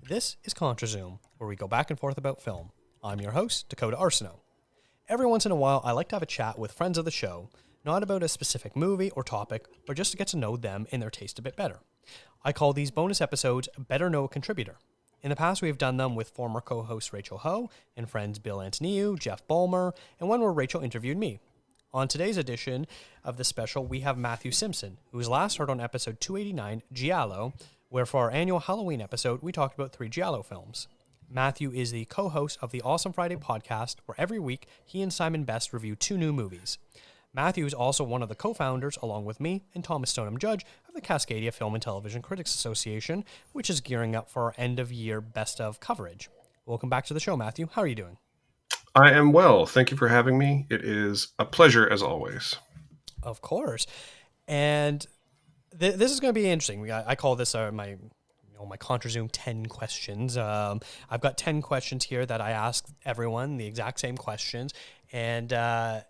This is ContraZoom, where we go back and forth about film. I'm your host, Dakota Arsenault. Every once in a while, I like to have a chat with friends of the show, not about a specific movie or topic, but just to get to know them and their taste a bit better. I call these bonus episodes Better Know a Contributor. In the past, we've done them with former co-host Rachel Ho and friends Bill Antoniou, Jeff Ballmer, and one where Rachel interviewed me. On today's edition of the special, we have Matthew Simpson, who was last heard on episode 289, Giallo, where for our annual Halloween episode, we talked about 3 Giallo films. Matthew is the co-host of the Awesome Friday podcast, where every week he and Simon Best review 2 new movies. Matthew is also one of the co-founders, along with me and Thomas Stoneham Judge, of the Cascadia Film and Television Critics Association, which is gearing up for our end-of-year best-of coverage. Welcome back to the show, Matthew. How are you doing? I am well. Thank you for having me. It is a pleasure as always. Of course. And this is going to be interesting. I call this my ContraZoom 10 questions. I've got 10 questions here that I ask everyone, the exact same questions. And I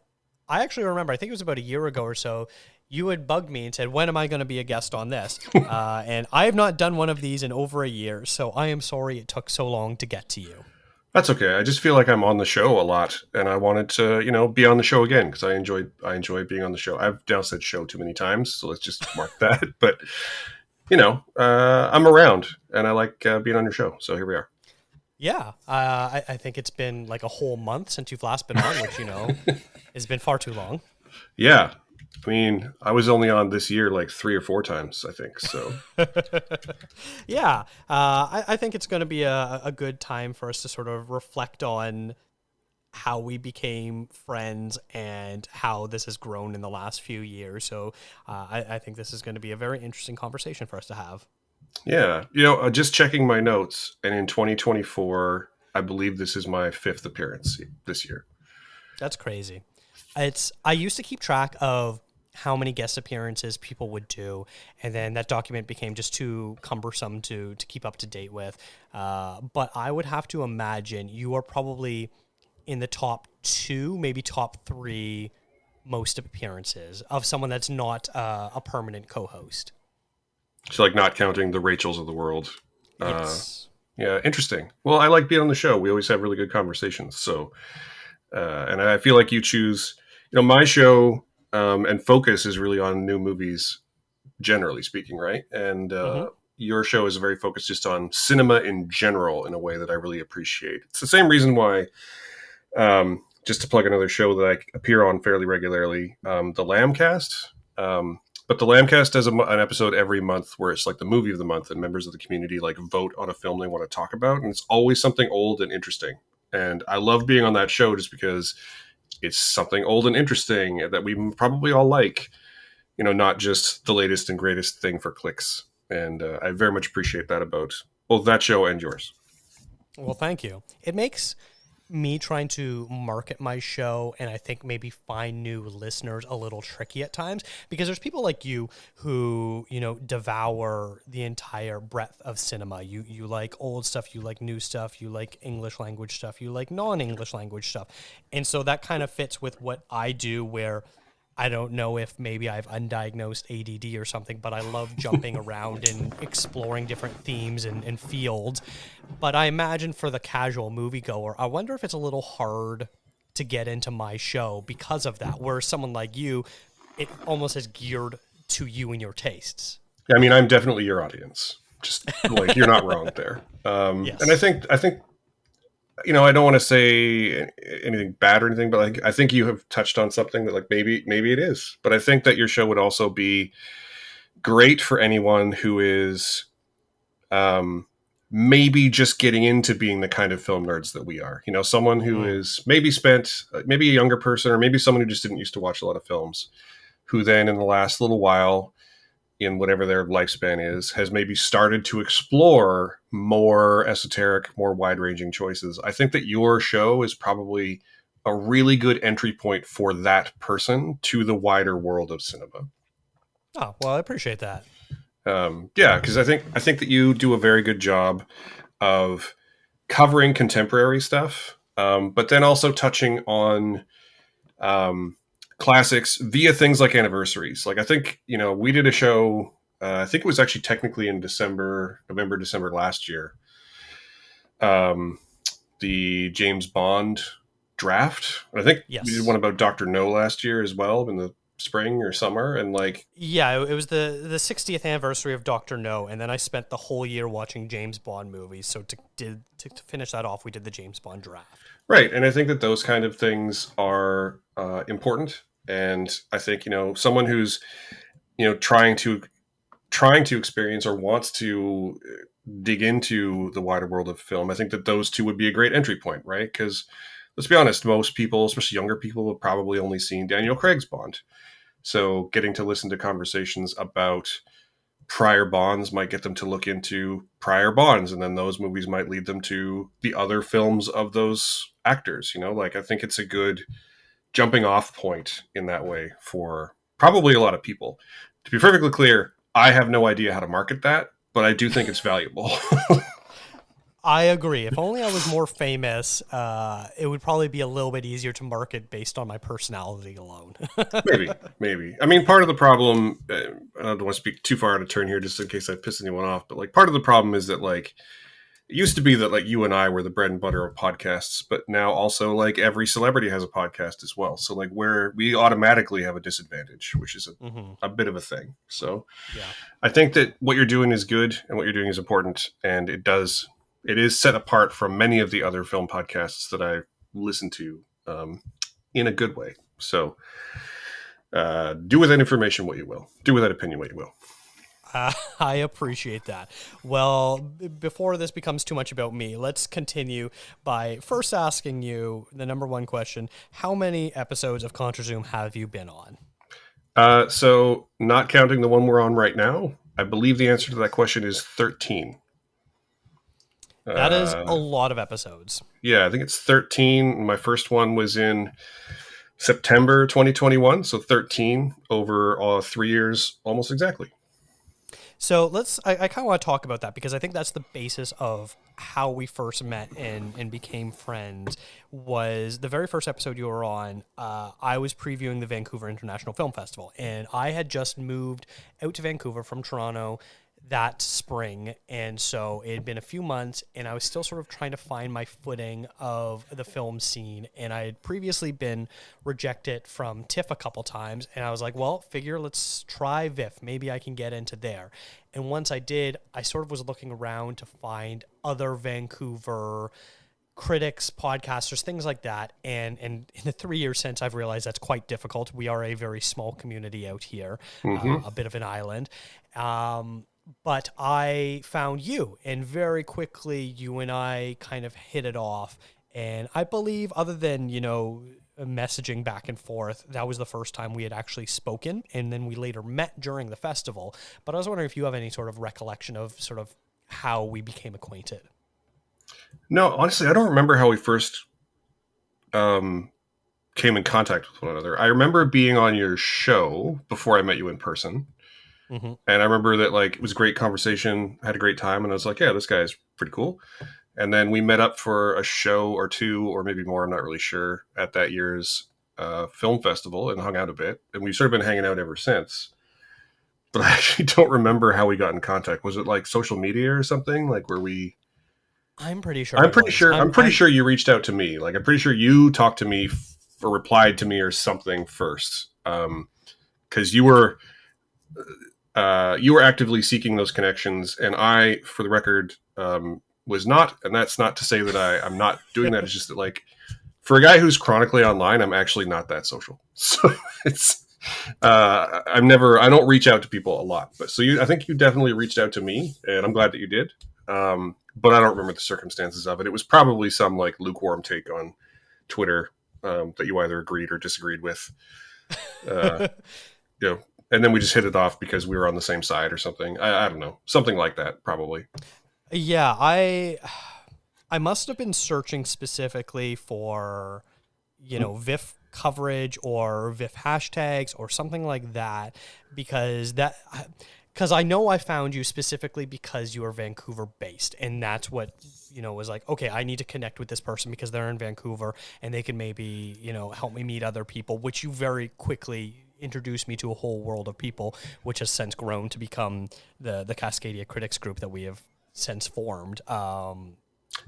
actually remember, I think it was about a year ago or so, you had bugged me and said, when am I going to be a guest on this? And I have not done one of these in over a year, so I am sorry it took so long to get to you. That's okay. I just feel like I'm on the show a lot, and I wanted to, be on the show again because I enjoy being on the show. I've now said show too many times, so let's just mark that. But I'm around, and I like being on your show. So here we are. Yeah, I think it's been like a whole month since you've last been on, which has been far too long. Yeah. I mean, I was only on this year like 3 or 4 times, I think. So, yeah, I think it's going to be a good time for us to sort of reflect on how we became friends and how this has grown in the last few years. So I think this is going to be a very interesting conversation for us to have. Yeah. Just checking my notes, and in 2024, I believe this is my 5th appearance this year. That's crazy. I used to keep track of how many guest appearances people would do, and then that document became just too cumbersome to keep up to date with. But I would have to imagine you are probably in the top 2, maybe top 3 most appearances of someone that's not a permanent co-host. So, like, not counting the Rachels of the world. Yes. Yeah, interesting. Well, I like being on the show. We always have really good conversations. So, and I feel like you choose, my show and focus is really on new movies, generally speaking, right? And your show is very focused just on cinema in general in a way that I really appreciate. It's the same reason why, just to plug another show that I appear on fairly regularly, the Lambcast. But the Lambcast does an episode every month where it's like the movie of the month, and members of the community like vote on a film they want to talk about. And it's always something old and interesting. And I love being on that show just because it's something old and interesting that we probably all like, not just the latest and greatest thing for clicks. And I very much appreciate that about both that show and yours. Well, thank you. It makes me trying to market my show and I think maybe find new listeners a little tricky at times, because there's people like you who, devour the entire breadth of cinema. You like old stuff, you like new stuff, you like English language stuff, you like non-English language stuff. And so that kind of fits with what I do, where I don't know if maybe I have undiagnosed ADD or something, but I love jumping around and exploring different themes and fields. But I imagine for the casual moviegoer, I wonder if it's a little hard to get into my show because of that, where someone like you, it almost is geared to you and your tastes. Yeah, I mean, I'm definitely your audience. Just like, you're not wrong there. Yes. And I think I don't want to say anything bad or anything, but like, I think you have touched on something that like maybe it is. But I think that your show would also be great for anyone who is maybe just getting into being the kind of film nerds that we are. Someone who is maybe a younger person, or maybe someone who just didn't used to watch a lot of films, who then in the last little while, in whatever their lifespan is, has maybe started to explore more esoteric, more wide-ranging choices. I think that your show is probably a really good entry point for that person to the wider world of cinema. Oh, well, I appreciate that. Yeah, because I think that you do a very good job of covering contemporary stuff, but then also touching on classics via things like anniversaries. Like, I think, we did a show, I think it was actually technically in November, December last year, um, the James Bond draft. I think we did Yes. one about Doctor No last year as well in the spring or summer, and like Yeah, it was the 60th anniversary of Doctor No, and then I spent the whole year watching James Bond movies. So to finish that off, we did the James Bond draft. right. And I think that those kind of things are important. And I think someone who's trying to experience or wants to dig into the wider world of film, I think that those two would be a great entry point, right? Because let's be honest, most people, especially younger people, have probably only seen Daniel Craig's Bond. So getting to listen to conversations about prior Bonds might get them to look into prior Bonds, and then those movies might lead them to the other films of those actors. Like I think it's a good jumping off point in that way for probably a lot of people. To be perfectly clear, I have no idea how to market that, but I do think it's valuable. I agree. If only I was more famous, it would probably be a little bit easier to market based on my personality alone. maybe. I mean, part of the problem, I don't want to speak too far out of turn here just in case I piss anyone off, but like part of the problem is that like it used to be that like you and I were the bread and butter of podcasts, but now also like every celebrity has a podcast as well. So like where we automatically have a disadvantage, which is Hmm. a bit of a thing. So Yeah. I think that what you're doing is good and what you're doing is important, and it is set apart from many of the other film podcasts that I listen to in a good way. So do with that information what you will. Do with that opinion what you will. I appreciate that. Well, before this becomes too much about me, let's continue by first asking you the number one question. How many episodes of Contra Zoom have you been on? So not counting the one we're on right now, I believe the answer to that question is 13. That is a Uh, lot of episodes. yeah, I think it's 13. My first one was in September 2021, so 13 over 3 years, almost exactly. So I kind of want to talk about that because I think that's the basis of how we first met and became friends. Was the very first episode you were on. I was previewing the Vancouver International Film Festival, and I had just moved out to Vancouver from Toronto that spring. And so it had been a few months, and I was still sort of trying to find my footing of the film scene. And I had previously been rejected from TIFF a couple times, and I was like, well, figure let's try VIF. Maybe I can get into there. And once I did, I sort of was looking around to find other Vancouver critics, podcasters, things like that. And in the 3 years since, I've realized that's quite difficult. We are a very small community out here, Mm-hmm. a bit of an island. But I found you, and very quickly, you and I kind of hit it off. And I believe, other than, messaging back and forth, that was the first time we had actually spoken. And then we later met during the festival. But I was wondering if you have any sort of recollection of sort of how we became acquainted. No, honestly, I don't remember how we first um, came in contact with one another. I remember being on your show before I met you in person. Mm-hmm. And I remember that like it was a great conversation, had a great time, and I was like, yeah, this guy is pretty cool. And then we met up for a show or two, or maybe more, I'm not really sure, at that year's film festival and hung out a bit. And we've sort of been hanging out ever since. But I actually don't remember how we got in contact. Was it like social media or something? Like where we I'm pretty sure it was. I'm pretty sure you reached out to me. Like I'm pretty sure you talked to me or replied to me or something first. Because you were actively seeking those connections, and I, for the record, was not. And that's not to say that I'm not doing that. It's just that, like, for a guy who's chronically online, I'm actually not that social. So it's I don't reach out to people a lot. But so I think you definitely reached out to me, and I'm glad that you did. But I don't remember the circumstances of it. It was probably some like lukewarm take on Twitter that you either agreed or disagreed with. Uh, you know, and then we just hit it off because we were on the same side or something. I don't know, something like that probably. Yeah, I must have been searching specifically for, VIF coverage or VIF hashtags or something like that because I know I found you specifically because you are Vancouver based, and that's what was like, okay, I need to connect with this person because they're in Vancouver and they can maybe help me meet other people, which you very quickly introduced me to a whole world of people, which has since grown to become the Cascadia Critics group that we have since formed.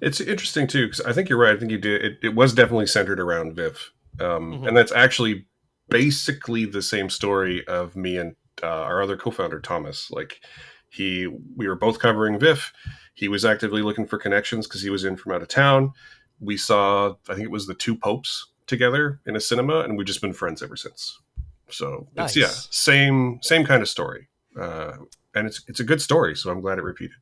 It's interesting too because I think you're right. I think you did. It was definitely centered around Viv, Hmm. and that's actually basically the same story of me and our other co-founder Thomas. Like we were both covering Viv. He was actively looking for connections because he was in from out of town. We saw, I think it was the Two Popes together in a cinema, and we've just been friends ever since. So it's Nice. same kind of story, uh, and it's a good story. So I'm glad it repeated.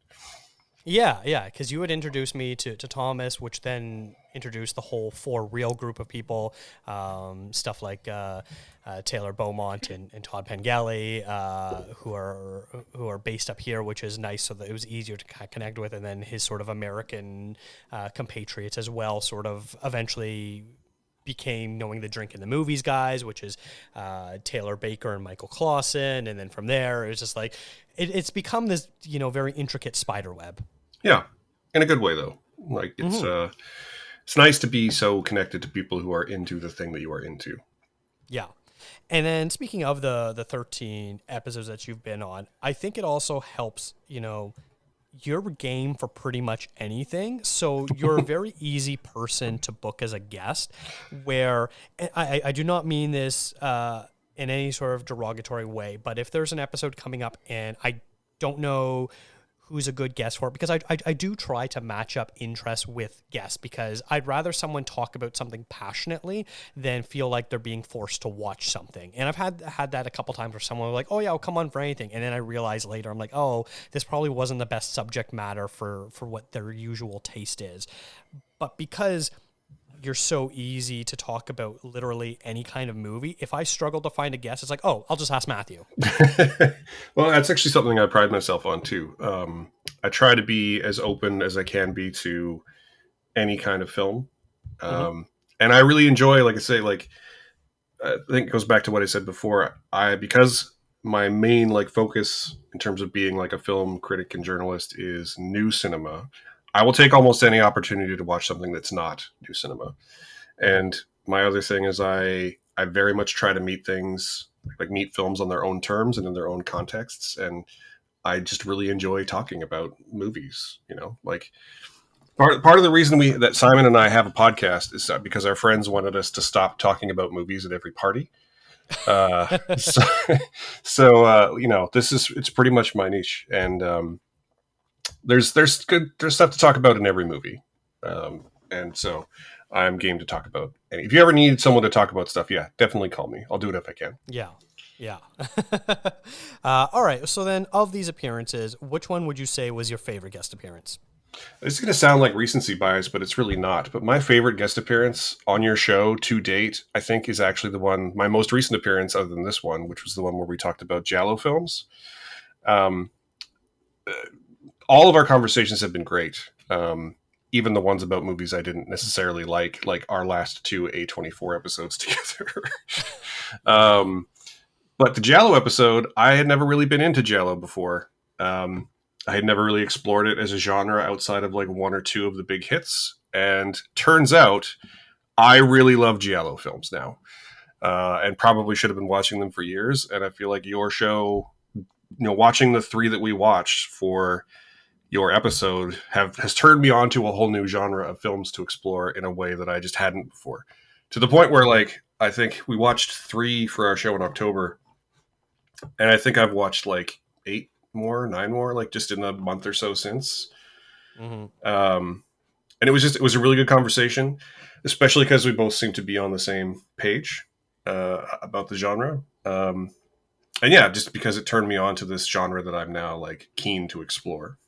Yeah, yeah, because you would introduce me to Thomas, which then introduced the whole For Real group of people, stuff like Taylor Beaumont and Todd Pengelly, who are based up here, which is nice, so that it was easier to connect with, and then his sort of American compatriots as well, sort of eventually became Knowing the Drink in the Movies guys, which is Taylor Baker and Michael Clausen, and then from there it's just like it's become this very intricate spider web. Yeah, in a good way though. Like Hmm. it's nice to be so connected to people who are into the thing that you are into. Yeah. And then speaking of the 13 episodes that you've been on, I think it also helps, you're game for pretty much anything. So you're a very easy person to book as a guest, where and I do not mean this in any sort of derogatory way, but if there's an episode coming up and I don't know who's a good guest for it, because I do try to match up interests with guests, because I'd rather someone talk about something passionately than feel like they're being forced to watch something. And I've had that a couple times where someone was like, oh yeah, I'll come on for anything, and then I realize later I'm like, oh, this probably wasn't the best subject matter for what their usual taste is. But because you're so easy to talk about literally any kind of movie, if I struggle to find a guest, it's like, oh, I'll just ask Matthew. Well, that's actually something I pride myself on too. I try to be as open as I can be to any kind of film, Hmm. and I really enjoy, like I say, like I think it goes back to what I said before. I because my main like focus in terms of being like a film critic and journalist is new cinema. I will take almost any opportunity to watch something that's not new cinema. Hmm. And my other thing is I very much try to meet things like meet films on their own terms and in their own contexts. And I just really enjoy talking about movies. Like part of the reason we that Simon and I have a podcast is because our friends wanted us to stop talking about movies at every party. Uh, so, this is it's pretty much my niche, and there's stuff to talk about in every movie, and so I'm game to talk about. And if you ever need someone to talk about stuff, yeah, definitely call me. I'll do it if I can. Yeah. Yeah. All right. So then, of these appearances, which one would you say was your favorite guest appearance? It's going to sound like recency bias, but it's really not. But my favorite guest appearance on your show to date, I think, is actually the one, my most recent appearance, other than this one, which was the one where we talked about Giallo films. Um, all of our conversations have been great. Even the ones about movies I didn't necessarily like our last two A24 episodes together. um, but the Giallo episode, I had never really been into Giallo before. I had never really explored it as a genre outside of like one or two of the big hits. And turns out I really love Giallo films now, and probably should have been watching them for years. And I feel like your show, watching the three that we watched for your episode has turned me on to a whole new genre of films to explore in a way that I just hadn't before. To the point where, Hmm. like, I think we watched three for our show in October, and I think I've watched like eight more, nine more, like just in the month or so since. Hmm. Um, and it was a really good conversation, especially because we both seem to be on the same page about the genre. And yeah, just because it turned me on to this genre that I'm now like keen to explore.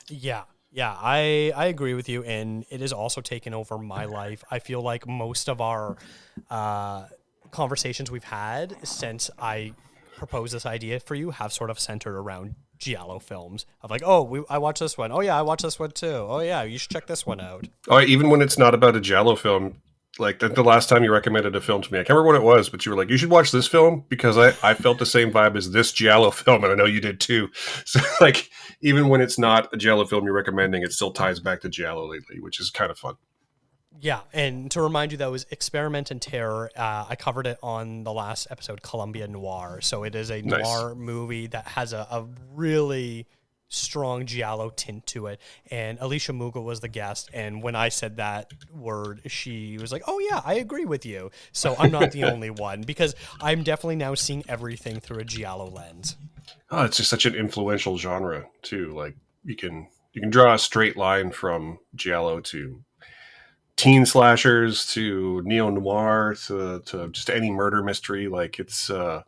Yeah. Yeah, I agree with you, and it has also taken over my life. I feel like most of our uh, conversations we've had since I proposed this idea for you have sort of centered around giallo films. Of like, oh, I watched this one. Oh yeah, I watched this one too. Oh yeah, you should check this one out. Oh, even when it's not about a Giallo film, like the last time you recommended a film to me, I can't remember what it was, but you were like, you should watch this film because I felt the same vibe as this Giallo film, and I know you did too. So, like, even when it's not a Giallo film you're recommending, it still ties back to Giallo lately, which is kind of fun. Yeah, and to remind you, that was Experiment in Terror. I covered it on the last episode, Columbia Noir. So it is a Nice. noir movie that has a really strong giallo tint to it. And Alicia Mughal was the guest, and when I said that word, she was like, "Oh yeah, I agree with you." So I'm not the only one, because I'm definitely now seeing everything through a giallo lens. Oh, it's just such an influential genre too. Like you can draw a straight line from giallo to teen slashers to neo noir to just any murder mystery. Like it's a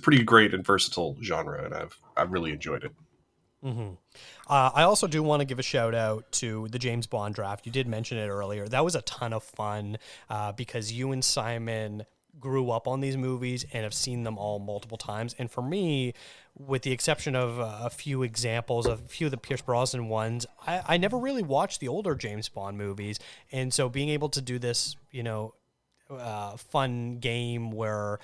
pretty great and versatile genre, and I've really enjoyed it. hmm I also do want to give a shout out to the James Bond draft. You did mention it earlier. That was a ton of fun, because you and Simon grew up on these movies and have seen them all multiple times. And for me, with the exception of a few examples of a few of the Pierce Brosnan ones, I never really watched the older James Bond movies. And so being able to do this, fun game where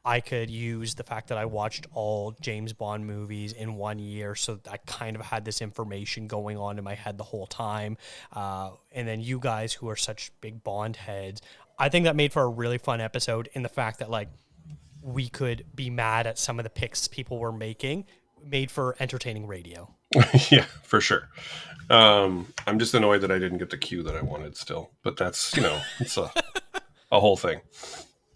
I could use the fact that I watched all James Bond movies in 1 year, so I kind of had this information going on in my head the whole time. And then you guys, who are such big Bond heads, I think that made for a really fun episode. In the fact that, like, we could be mad at some of the picks people were making, made for entertaining radio. Yeah, for sure. I'm just annoyed that I didn't get the cue that I wanted still, but that's it's a whole thing.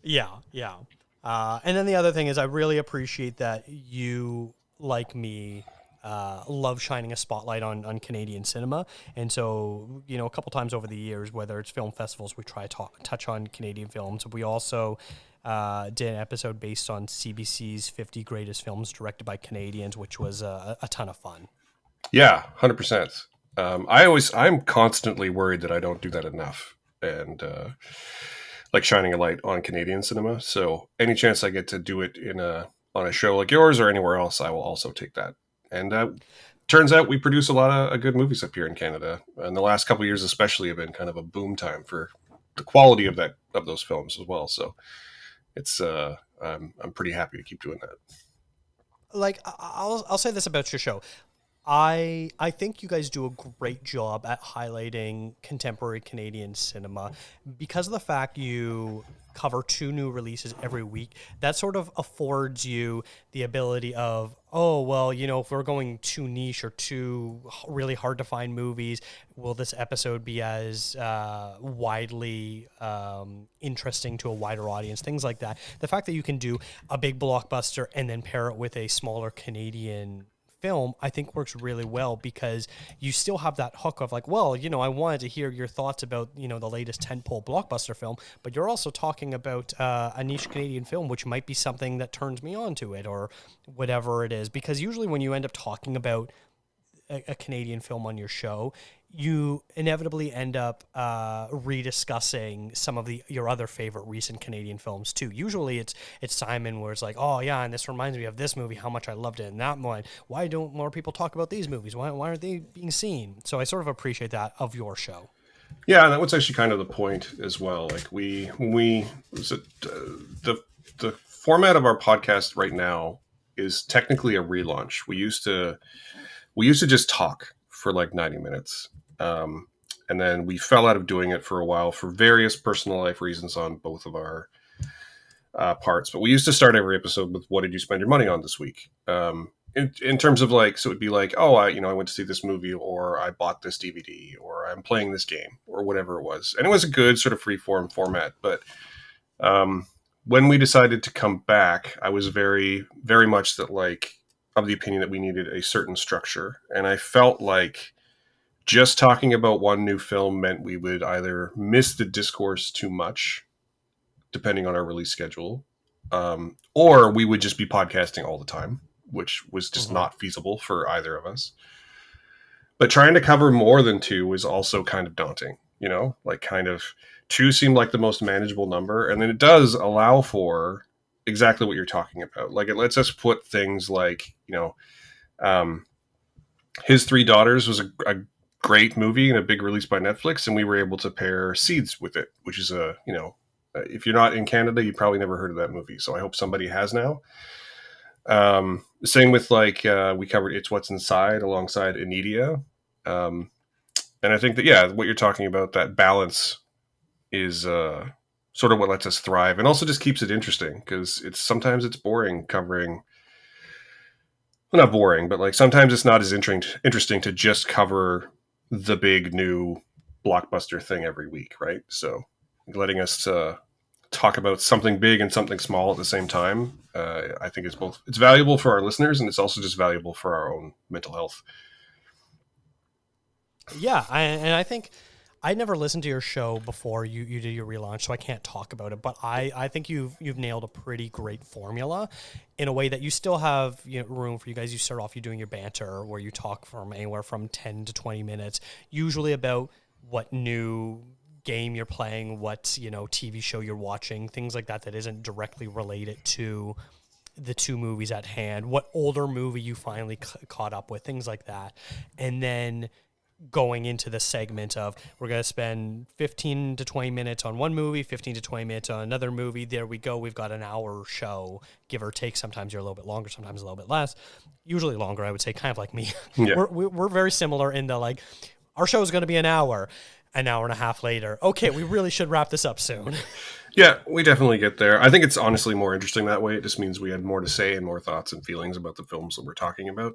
Yeah, yeah. And then the other thing is, I really appreciate that you, like me, love shining a spotlight on Canadian cinema. And so, a couple times over the years, whether it's film festivals, we try to touch on Canadian films. We also did an episode based on CBC's 50 Greatest Films Directed by Canadians, which was a ton of fun. Yeah, 100%. I'm constantly worried that I don't do that enough, and like shining a light on Canadian cinema. So any chance I get to do it on a show like yours or anywhere else, I will also take that. And turns out we produce a lot of good movies up here in Canada, and the last couple of years especially have been kind of a boom time for the quality of those films as well. So it's I'm pretty happy to keep doing that. Like, I'll say this about your show. I think you guys do a great job at highlighting contemporary Canadian cinema, because of the fact you cover two new releases every week. That sort of affords you the ability of, oh well, if we're going too niche or too really hard to find movies, will this episode be as widely interesting to a wider audience? Things like that. The fact that you can do a big blockbuster and then pair it with a smaller Canadian film, I think works really well, because you still have that hook of like, well, I wanted to hear your thoughts about, the latest tentpole blockbuster film, but you're also talking about a niche Canadian film, which might be something that turns me on to it, or whatever it is. Because usually when you end up talking about a Canadian film on your show, you inevitably end up rediscussing some of your other favorite recent Canadian films too. Usually it's Simon, where it's like, oh yeah, and this reminds me of this movie, how much I loved it, and that one. Why don't more people talk about these movies? Why aren't they being seen? So I sort of appreciate that of your show. Yeah, and that was actually kind of the point as well. Like we was it the format of our podcast right now is technically a relaunch. We used to just talk for like 90 minutes. And then we fell out of doing it for a while for various personal life reasons on both of our parts. But we used to start every episode with, "What did you spend your money on this week?" In terms of like, so it'd be like, "Oh, I went to see this movie, or I bought this DVD, or I'm playing this game, or whatever it was." And it was a good sort of free form format. But when we decided to come back, I was very, very much of the opinion that we needed a certain structure. And I felt like just talking about one new film meant we would either miss the discourse too much, depending on our release schedule, or we would just be podcasting all the time, which was just Mm-hmm. not feasible for either of us. But trying to cover more than two was also kind of daunting, like kind of two seemed like the most manageable number. And then it does allow for exactly what you're talking about. Like it lets us put things like, um, His Three Daughters was a great movie and a big release by Netflix, and we were able to pair Seeds with it, which is if you're not in Canada, you probably never heard of that movie. So I hope somebody has now. Same with we covered It's What's Inside alongside Anidia. And I think that, yeah, what you're talking about, that balance is sort of what lets us thrive, and also just keeps it interesting, because sometimes it's boring covering well, not boring, but like sometimes it's not as interesting to just cover the big new blockbuster thing every week, right? So letting us talk about something big and something small at the same time, I think is both, it's valuable for our listeners and it's also just valuable for our own mental health. Yeah, and I think I never listened to your show before you did your relaunch, so I can't talk about it. But I think you've nailed a pretty great formula in a way that you still have, room for you guys. You start off you doing your banter where you talk from anywhere from 10 to 20 minutes, usually about what new game you're playing, what TV show you're watching, things like that isn't directly related to the two movies at hand, what older movie you finally caught up with, things like that. And then going into the segment of we're going to spend 15 to 20 minutes on one movie, 15 to 20 minutes on another movie. There we go. We've got an hour show, give or take. Sometimes you're a little bit longer, sometimes a little bit less. Usually longer, I would say, kind of like me. Yeah. We're very similar in the like, our show is going to be an hour and a half later. Okay, we really should wrap this up soon. Yeah, we definitely get there. I think it's honestly more interesting that way. It just means we had more to say and more thoughts and feelings about the films that we're talking about.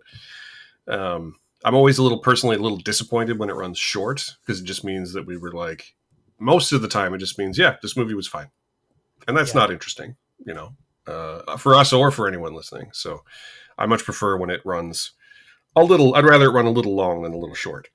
I'm always personally a little disappointed when it runs short because it just means that we were like, most of the time, it just means, yeah, this movie was fine. And that's not interesting, for us or for anyone listening. So I much prefer when it runs I'd rather it run a little long than a little short.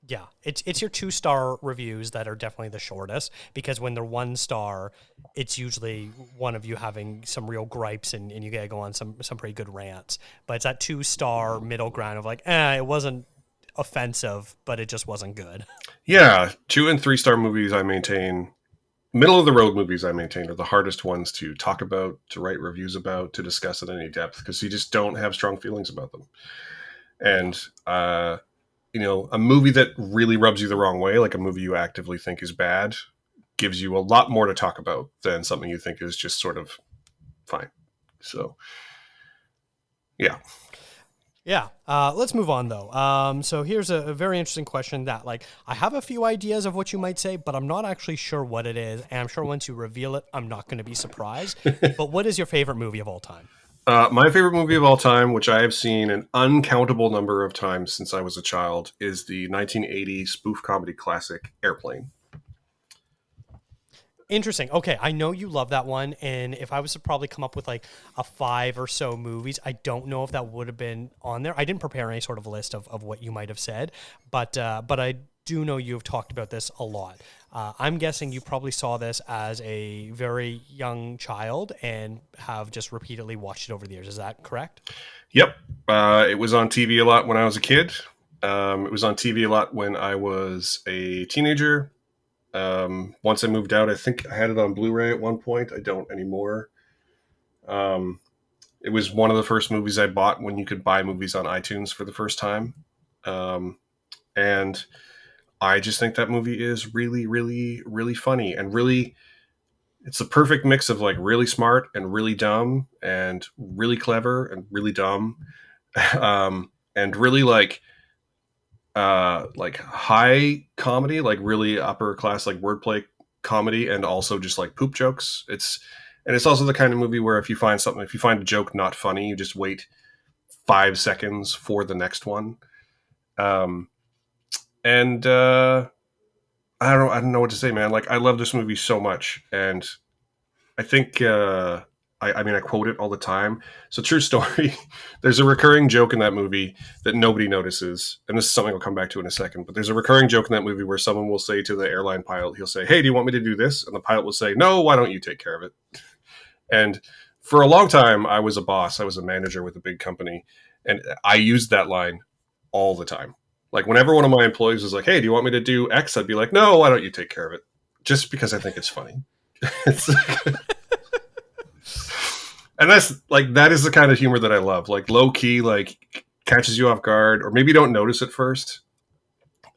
Yeah, it's your 2-star reviews that are definitely the shortest, because when they're 1 star, it's usually one of you having some real gripes and you gotta go on some pretty good rants. But it's that 2-star middle ground of like, it wasn't offensive, but it just wasn't good. Yeah, 2 and 3 star movies I maintain, middle of the road movies I maintain are the hardest ones to talk about, to write reviews about, to discuss in any depth because you just don't have strong feelings about them. Yeah. And a movie that really rubs you the wrong way, like a movie you actively think is bad, gives you a lot more to talk about than something you think is just sort of fine. So, yeah. Yeah. Let's move on though. So here's a very interesting question that like I have a few ideas of what you might say, but I'm not actually sure what it is. And I'm sure once you reveal it, I'm not going to be surprised. But what is your favorite movie of all time? My favorite movie of all time, which I have seen an uncountable number of times since I was a child, is the 1980 spoof comedy classic Airplane. Interesting. Okay, I know you love that one, and if I was to probably come up with like a 5 or so movies, I don't know if that would have been on there. I didn't prepare any sort of list of what you might have said, but I do know you've talked about this a lot. I'm guessing you probably saw this as a very young child and have just repeatedly watched it over the years. Is that correct? Yep. It was on TV a lot when I was a kid. It was on TV a lot when I was a teenager. Once I moved out, I think I had it on Blu-ray at one point. I don't anymore. Um, it was one of the first movies I bought when you could buy movies on iTunes for the first time. And I just think that movie is really, really, really funny and really, it's the perfect mix of like really smart and really dumb and really clever and really dumb. And really like high comedy, like really upper class, like wordplay comedy, and also just like poop jokes. It's also the kind of movie where if you find a joke not funny, you just wait 5 seconds for the next one. Um, and I don't know what to say, man. Like I love this movie so much, and I think I mean I quote it all the time. So true story. There's a recurring joke in that movie that nobody notices, and this is something I'll come back to in a second. But there's a recurring joke in that movie where someone will say to the airline pilot, he'll say, "Hey, do you want me to do this?" And the pilot will say, "No, why don't you take care of it?" And for a long time, I was a boss. I was a manager with a big company, and I used that line all the time. Like whenever one of my employees was like, "Hey, do you want me to do X?" I'd be like, "No, why don't you take care of it?" Just because I think it's funny. It's and that is the kind of humor that I love. Like low key, like catches you off guard, or maybe you don't notice at first.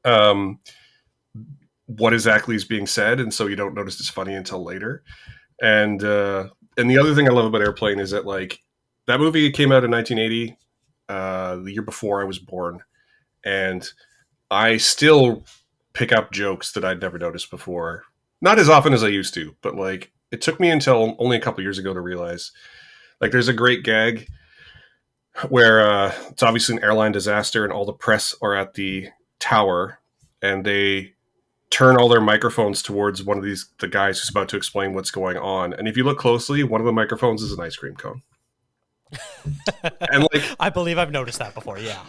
Um, what exactly is being said, and so you don't notice it's funny until later. And the other thing I love about Airplane is that like that movie came out in 1980, the year before I was born, and I still pick up jokes that I'd never noticed before. Not as often as I used to, but like it took me until only a couple years ago to realize. Like there's a great gag where it's obviously an airline disaster and all the press are at the tower, and they turn all their microphones towards one of the guys who's about to explain what's going on. And if you look closely, one of the microphones is an ice cream cone. And like I believe I've noticed that before. Yeah.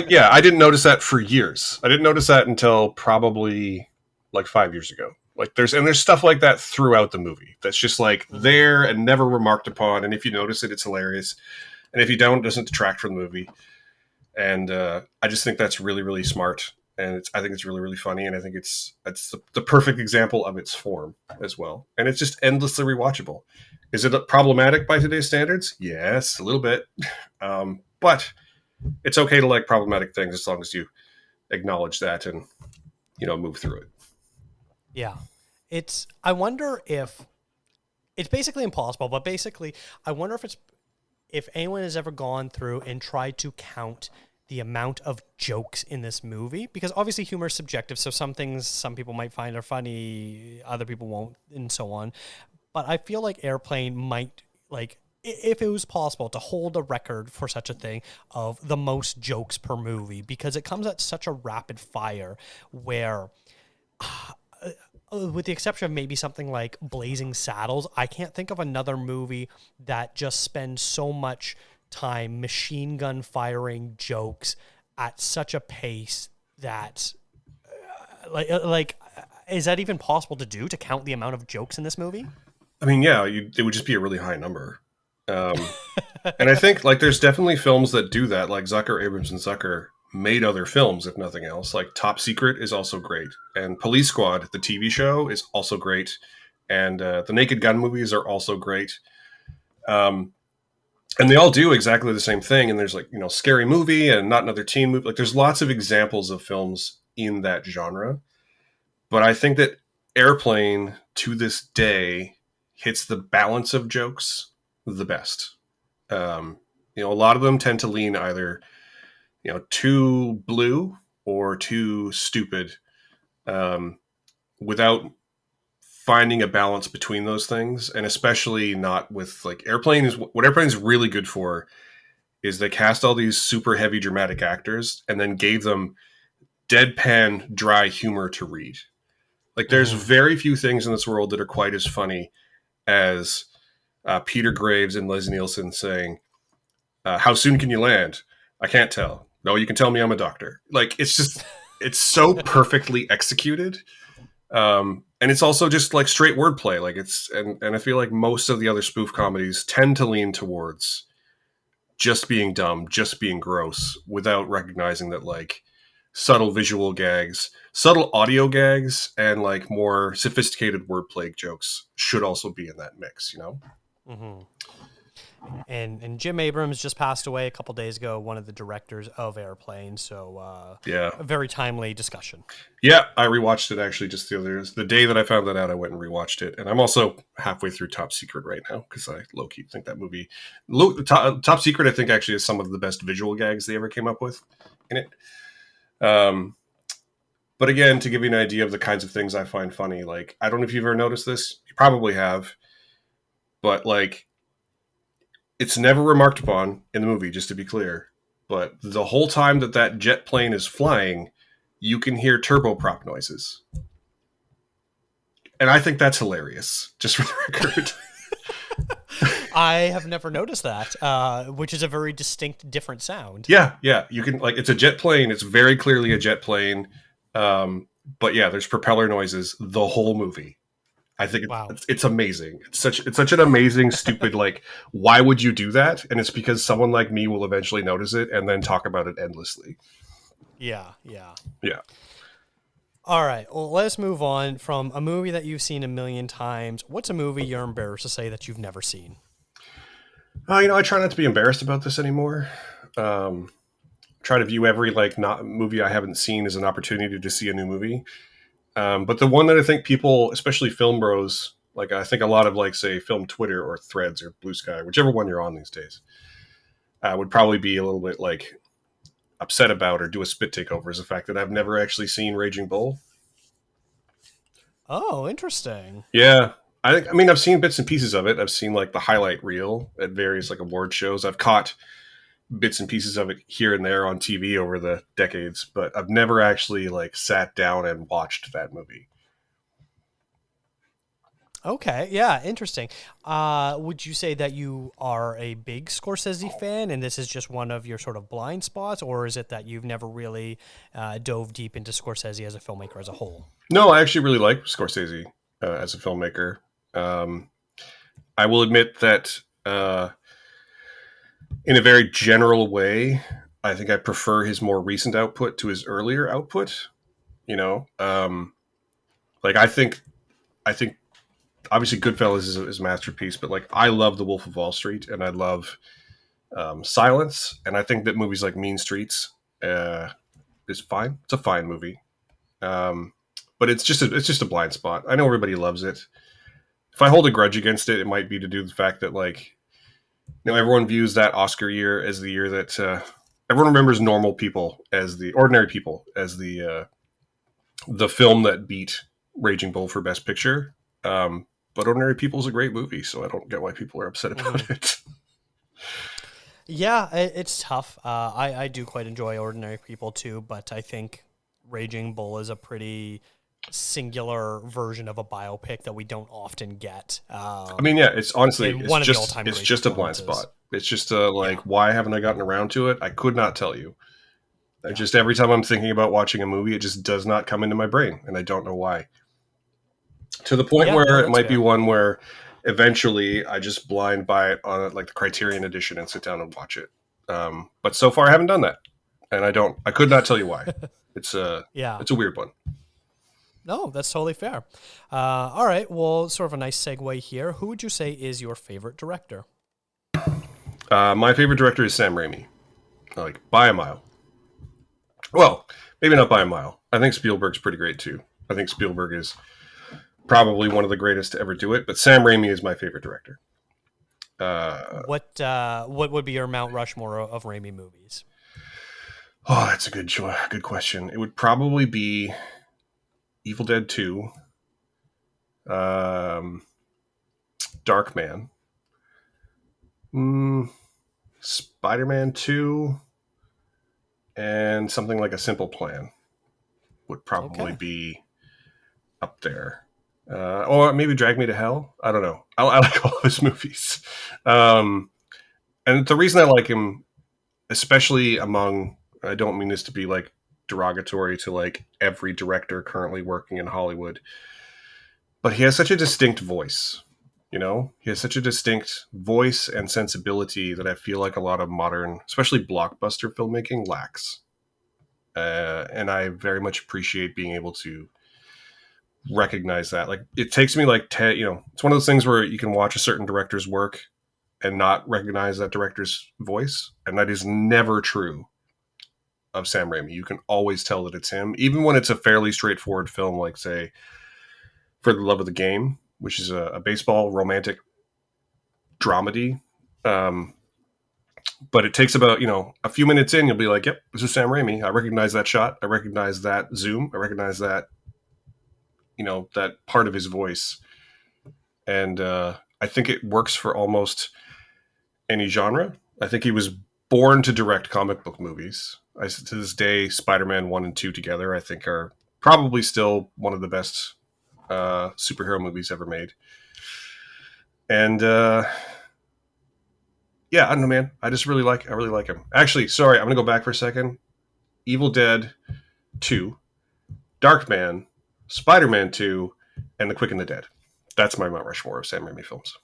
yeah, I didn't notice that for years. I didn't notice that until probably like 5 years ago. Like there's stuff like that throughout the movie that's just like Mm-hmm. there and never remarked upon. And if you notice it, it's hilarious. And if you don't, it doesn't detract from the movie. And I just think that's really really smart. And I think it's really really funny. And I think it's the perfect example of its form as well. And it's just endlessly rewatchable. Is it problematic by today's standards? Yes, a little bit. But it's okay to like problematic things as long as you acknowledge that and move through it. Yeah. I wonder if it's basically impossible, but basically, I wonder if anyone has ever gone through and tried to count the amount of jokes in this movie, because obviously humor is subjective. So some things some people might find are funny, other people won't, and so on. But I feel like Airplane might, like, if it was possible to hold a record for such a thing of the most jokes per movie, because it comes at such a rapid fire where with the exception of maybe something like Blazing Saddles, I can't think of another movie that just spends so much time machine gun firing jokes at such a pace that is that even possible to do, to count the amount of jokes in this movie? I mean, yeah, it would just be a really high number. And I think like there's definitely films that do that, like Zucker, Abrams, and Zucker made other films, if nothing else. Like Top Secret is also great, and Police Squad, the TV show, is also great, and the Naked Gun movies are also great. Um, and they all do exactly the same thing. And there's like Scary Movie and Not Another Teen Movie. Like there's lots of examples of films in that genre. But I think that Airplane to this day hits the balance of jokes the best. A lot of them tend to lean either too blue or too stupid, um, without finding a balance between those things, and especially not with like Airplane is what Airplane is really good for is they cast all these super heavy dramatic actors and then gave them deadpan dry humor to read. Like there's Mm-hmm. very few things in this world that are quite as funny as Peter Graves and Leslie Nielsen saying, "How soon can you land? I can't tell. No, you can tell me I'm a doctor." Like it's so perfectly executed, and it's also just like straight wordplay. Like and I feel like most of the other spoof comedies tend to lean towards just being dumb, just being gross, without recognizing that like subtle visual gags, subtle audio gags, and like more sophisticated wordplay jokes should also be in that mix. Mm-hmm. And Jim Abrams just passed away a couple days ago, one of the directors of Airplane. So Yeah, a very timely discussion. yeah. I rewatched it actually just the day that I found that out. I went and rewatched it, and I'm also halfway through Top Secret right now because I low key think that movie, Top Secret, I think actually is some of the best visual gags they ever came up with in it. Um, but again, to give you an idea of the kinds of things I find funny, like I don't know if you've ever noticed this. You probably have, but like it's never remarked upon in the movie, just to be clear. But the whole time that jet plane is flying, you can hear turboprop noises. And I think that's hilarious, just for the record. I have never noticed that, which is a very distinct, different sound. Yeah, yeah. You can, like, it's a jet plane. It's very clearly a jet plane. But yeah, there's propeller noises the whole movie. I think Wow. it's amazing. It's such an amazing, stupid, like, why would you do that? And it's because someone like me will eventually notice it and then talk about it endlessly. Yeah, yeah. Yeah. All right. Well, let's move on from a movie that you've seen a million times. What's a movie you're embarrassed to say that you've never seen? I try not to be embarrassed about this anymore. Um, Try to view every like not movie I haven't seen as an opportunity to see a new movie. But the one that I think people, especially film bros, like I think a lot of like say film Twitter or Threads or Blue Sky, whichever one you're on these days, would probably be a little bit like upset about or do a spit take over is the fact that I've never actually seen Raging Bull. Oh, interesting. Yeah. I mean, I've seen bits and pieces of it. I've seen like the highlight reel at various like award shows. I've caught bits and pieces of it here and there on TV over the decades, but I've never actually like sat down and watched that movie. Okay, yeah, interesting. Would you say that you are a big Scorsese fan and this is just one of your sort of blind spots, or is it that you've never really dove deep into Scorsese as a filmmaker as a whole? No, I actually really like Scorsese as a filmmaker. Um, I will admit that in a very general way, I think I prefer his more recent output to his earlier output. You know, like I think obviously Goodfellas is a masterpiece, but like I love The Wolf of Wall Street and I love Silence, and I think that movies like Mean Streets uh, is fine. It's a fine movie, um, but it's just a blind spot. I know everybody loves it. If I hold a grudge against it, it might be to do with the fact that like everyone views that Oscar year as the year that everyone remembers Normal People as the Ordinary People as the film that beat Raging Bull for Best Picture. But Ordinary People is a great movie, so I don't get why people are upset Mhm. about it. Yeah, it's tough. I do quite enjoy Ordinary People too, but I think Raging Bull is a pretty singular version of a biopic that we don't often get. I mean, yeah, it's honestly, And one of the all-time it's great just a blind performances. spot. It's just Yeah, like, why haven't I gotten around to it? I could not tell you. I yeah, just every time I'm thinking about watching a movie, it just does not come into my brain, and I don't know why. To the point yeah. where No, it that's might be fair. one where eventually I just blind buy it on like the Criterion edition and sit down and watch it. But so far I haven't done that, and I don't. I could not tell you why. It's a Yeah. it's a weird one. No, that's totally fair. All right. Well, sort of a nice segue here. Who would you say is your favorite director? My favorite director is Sam Raimi, like by a mile. Well, maybe not by a mile. I think Spielberg's pretty great too. I think Spielberg is probably one of the greatest to ever do it, but Sam Raimi is my favorite director. Uh, What would be your Mount Rushmore of Raimi movies? that's a good question. It would probably be Evil Dead 2, um, Dark Man, mm, Spider Man 2, and something like A Simple Plan would probably Okay. be up there. Or maybe Drag Me to Hell. I don't know. I like all of his movies. Um, and the reason I like him, especially among, I don't mean this to be like derogatory to like every director currently working in Hollywood, but he has such a distinct voice. You know, he has such a distinct voice and sensibility that I feel like a lot of modern, especially blockbuster filmmaking lacks. And I very much appreciate being able to recognize that. Like, it takes me like 10, it's one of those things where you can watch a certain director's work and not recognize that director's voice. And that is never true of Sam Raimi. You can always tell that it's him, even when it's a fairly straightforward film, like, say, For the Love of the Game, which is a baseball romantic dramedy. Um, but it takes about, a few minutes in, you'll be like, yep, this is Sam Raimi. I recognize that shot. I recognize that zoom. I recognize that, that part of his voice. And I think it works for almost any genre. I think he was born to direct comic book movies. To this day, Spider-Man 1 and 2 together, I think, are probably still one of the best superhero movies ever made. And yeah, I don't know, man. I really like him. Actually, sorry, I'm gonna go back for a second. Evil Dead 2, Darkman, Spider-Man 2, and The Quick and the Dead. That's my Mount Rushmore of Sam Raimi films.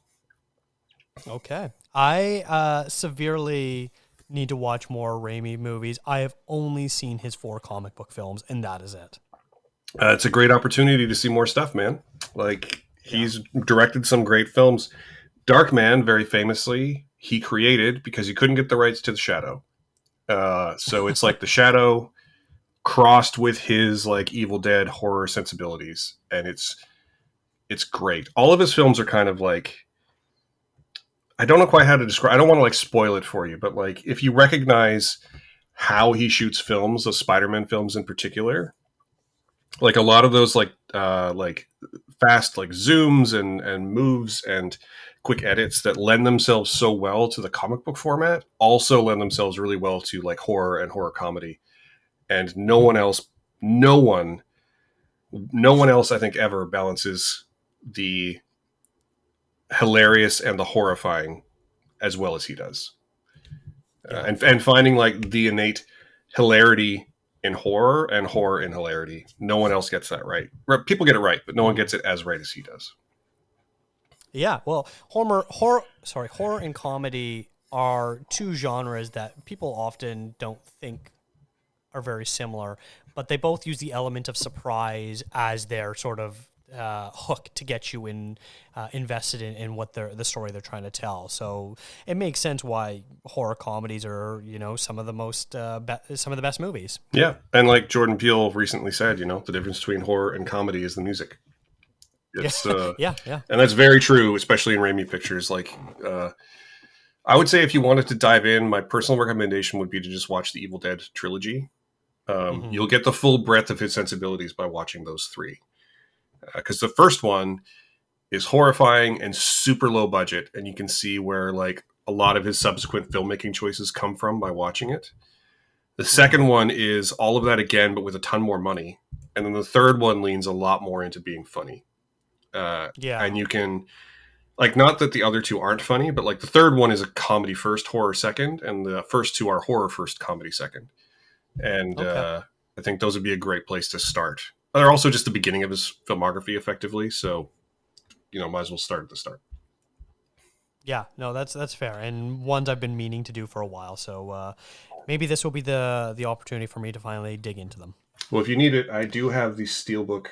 Okay. I severely need to watch more Raimi movies. I have only seen his four comic book films, and that is it. It's a great opportunity to see more stuff, man. Like, Yeah. he's directed some great films. Darkman, very famously, he created because he couldn't get the rights to The Shadow. So it's like The Shadow crossed with his like Evil Dead horror sensibilities, and it's great. All of his films are kind of like, I don't know quite how to describe. I don't want to like spoil it for you, but like if you recognize how he shoots films, the Spider-Man films in particular, like a lot of those like fast like zooms and moves and quick edits that lend themselves so well to the comic book format also lend themselves really well to like horror and horror comedy. And no one, no one else I think ever balances the hilarious and the horrifying as well as he does. Yeah. And finding like the innate hilarity in horror and horror in hilarity. No one else gets that right. People get it right, but no one gets it as right as he does. Yeah, well, horror and comedy are two genres that people often don't think are very similar, but they both use the element of surprise as their sort of hook to get you invested in what the story they're trying to tell. So it makes sense why horror comedies are some of the some of the best movies. Yeah, and like Jordan Peele recently said, the difference between horror and comedy is the music. Yeah, It's yeah. and that's very true, especially in Raimi pictures. Like, I would say if you wanted to dive in, my personal recommendation would be to just watch the Evil Dead trilogy. Hmm. You'll get the full breadth of his sensibilities by watching those three. Because the first one is horrifying and super low budget, and you can see where like a lot of his subsequent filmmaking choices come from by watching it. The Hmm. second one is all of that again, but with a ton more money. And then the third one leans a lot more into being funny. Yeah. And you can like not that the other two aren't funny, but like the third one is a comedy first, horror second, and the first two are horror first, comedy second. And Okay. I think those would be a great place to start. They're also just the beginning of his filmography, effectively. So might as well start at the start. Yeah, no, that's fair, and ones I've been meaning to do for a while. So maybe this will be the opportunity for me to finally dig into them. Well, if you need it, I do have the steelbook,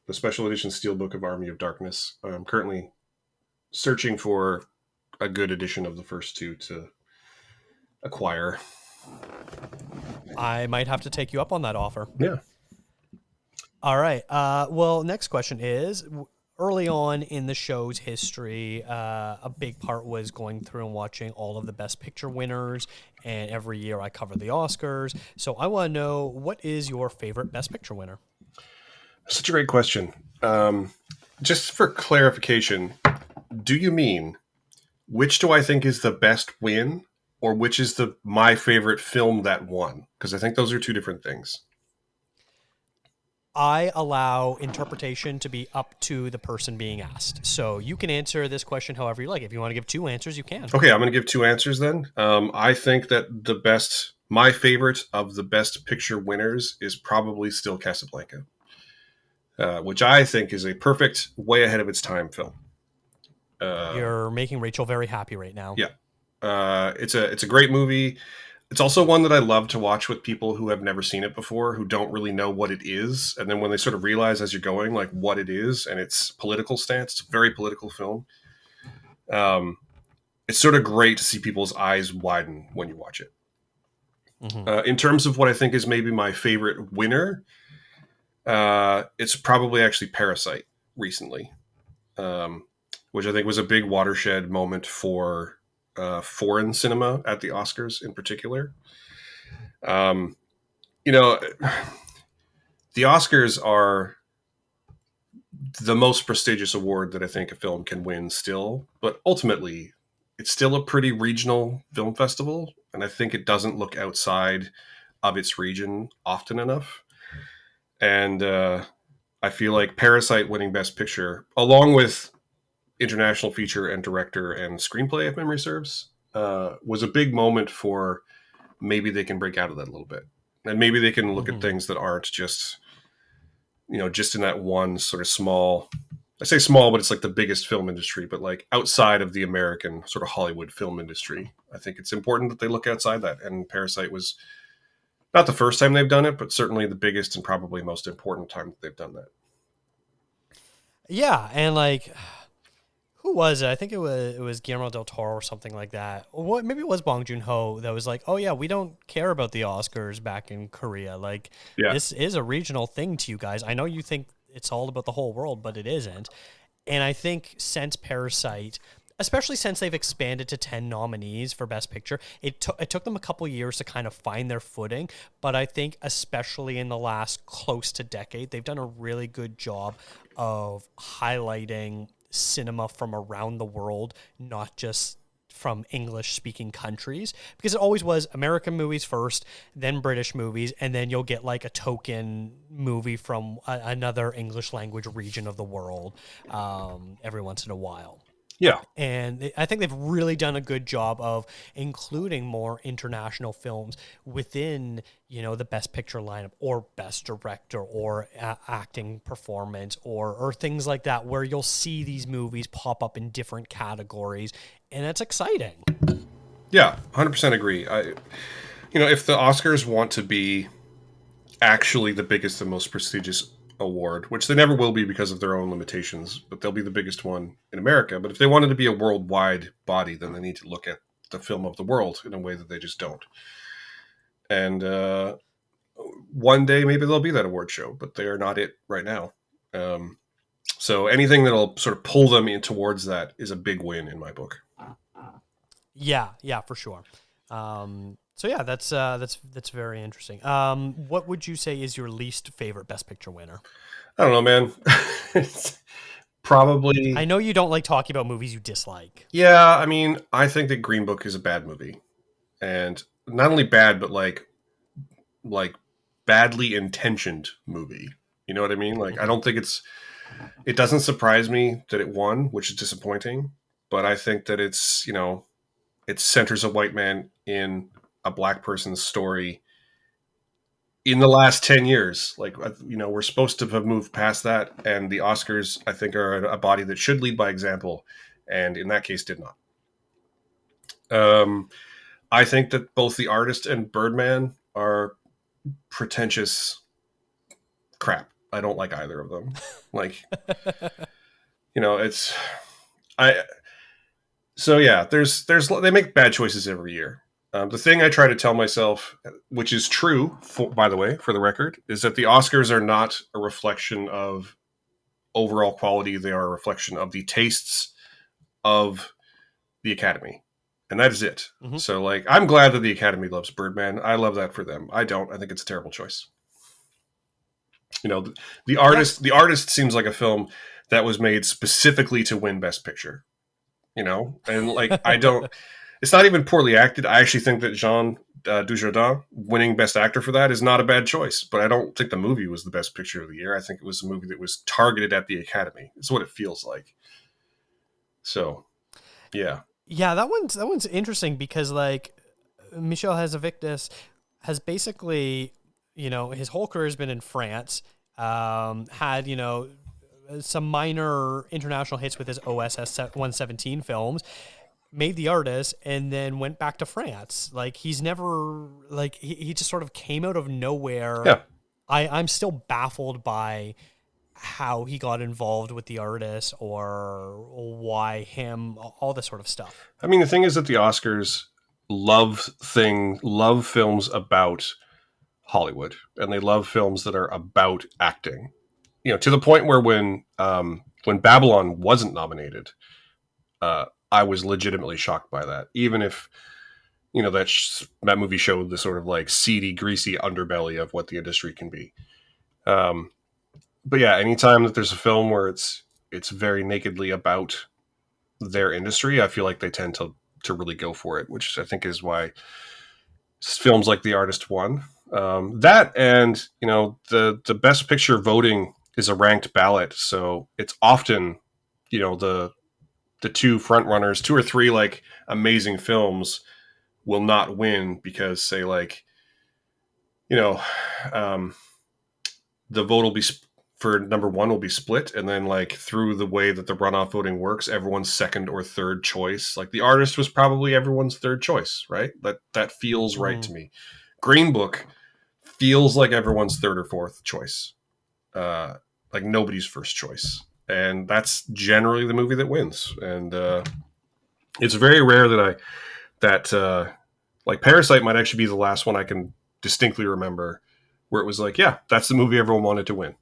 the special edition steelbook of Army of Darkness. I'm currently searching for a good edition of the first two to acquire. I might have to take you up on that offer. Yeah. All right. Well, next question is early on in the show's history, a big part was going through and watching all of the Best Picture winners. And every year I cover the Oscars. So I want to know, what is your favorite Best Picture winner? Such a great question. Just for clarification, do you mean which do I think is the best win, or which is the my favorite film that won? Because I think those are two different things. I allow interpretation to be up to the person being asked. So you can answer this question however you like. If you want to give two answers, you can. Okay, I'm going to give two answers then. I think that my favorite of the Best Picture winners is probably still Casablanca, which I think is a perfect, way ahead of its time film. You're making Rachel very happy right now. Yeah, it's a great movie. It's also one that I love to watch with people who have never seen it before, who don't really know what it is, and then when they sort of realize as you're going like what it is and its political stance. It's a very political film. Um, it's sort of great to see people's eyes widen when you watch it. Hmm. In terms of what I think is maybe my favorite winner, it's probably actually Parasite recently, um, which I think was a big watershed moment for foreign cinema at the Oscars in particular. Um, you know, the Oscars are the most prestigious award that I think a film can win still, but ultimately, it's still a pretty regional film festival, and I think it doesn't look outside of its region often enough. And I feel like Parasite winning Best Picture, along with international feature and director and screenplay, if memory serves, was a big moment for maybe they can break out of that a little bit, and maybe they can look at Hmm. things that aren't just in that one sort of small. I say small, but it's like the biggest film industry, but like outside of the American sort of Hollywood film industry. I think it's important that they look outside that. And Parasite was not the first time they've done it, but certainly the biggest and probably most important time that they've done that. Yeah, and like, who was it? I think it was Guillermo del Toro or something like that. What, maybe it was Bong Joon Ho that was like, "Oh yeah, we don't care about the Oscars back in Korea. Like, Yeah. this is a regional thing to you guys. I know you think it's all about the whole world, but it isn't." And I think since Parasite, especially since they've expanded to 10 nominees for Best Picture, it took them a couple years to kind of find their footing. But I think, especially in the last close to decade, they've done a really good job of highlighting cinema from around the world, not just from English speaking countries, because it always was American movies first, then British movies, and then you'll get like a token movie from another English language region of the world every once in a while. Yeah, And I think they've really done a good job of including more international films within, the best picture lineup or best director or acting performance or things like that, where you'll see these movies pop up in different categories, and it's exciting. yeah, 100% agree. If the Oscars want to be actually the biggest and most prestigious award, which they never will be because of their own limitations, but they'll be the biggest one in America. But if they wanted to be a worldwide body, then they need to look at the film of the world in a way that they just don't. And one day maybe there'll be that award show, but they are not it right now. Um, so anything that'll sort of pull them in towards that is a big win in my book. Yeah, for sure. So yeah, that's very interesting. What would you say is your least favorite Best Picture winner? I don't know, man. It's probably, I know you don't like talking about movies you dislike. yeah. I mean, I think that Green Book is a bad movie, and not only bad, but like badly intentioned movie. You know what I mean? Like, I Hmm. don't think it doesn't surprise me that it won, which is disappointing. But I think that it centers a white man in a black person's story in the last 10 years. Like, we're supposed to have moved past that. And the Oscars, I think, are a body that should lead by example. And in that case, did not. Um, I think that both The Artist and Birdman are pretentious crap. I don't like either of them. Like, it's I so yeah. There's they make bad choices every year. The thing I try to tell myself, which is true, by the way, for the record, is that the Oscars are not a reflection of overall quality. They are a reflection of the tastes of the Academy, and that is it. Hmm. So, like, I'm glad that the Academy loves Birdman. I love that for them. I don't. I think it's a terrible choice. You know, the Yeah. artist. The artist seems like a film that was made specifically to win Best Picture. And like I don't. It's not even poorly acted. I actually think that Jean Dujardin winning Best Actor for that is not a bad choice. But I don't think the movie was the best picture of the year. I think it was a movie that was targeted at the Academy. It's what it feels like. So yeah, Yeah, that one's interesting because like Michel Hazanavicius has basically, his whole career has been in France. Had some minor international hits with his OSS 117 films, made The Artist, and then went back to France. Like he's never like he just sort of came out of nowhere. yeah. I'm still baffled by how he got involved with The Artist or why him, all this sort of stuff. I mean, the thing is that the Oscars love films about Hollywood, and they love films that are about acting. To the point where when Babylon wasn't nominated, I was legitimately shocked by that. Even if that movie showed the sort of like seedy, greasy underbelly of what the industry can be. Um, but yeah, anytime that there's a film where it's very nakedly about their industry, I feel like they tend to really go for it, which I think is why films like The Artist won. That and the Best Picture voting is a ranked ballot, so it's often the two front runners, two or three like amazing films will not win because say like you know um, the vote will be for number one will be split, and then like through the way that the runoff voting works, everyone's second or third choice. Like The Artist was probably everyone's third choice, right? That feels right Mm. to me. Green Book feels like everyone's third or fourth choice, uh, like nobody's first choice, and that's generally the movie that wins. And it's very rare that like Parasite might actually be the last one I can distinctly remember where it was like, yeah, that's the movie everyone wanted to win.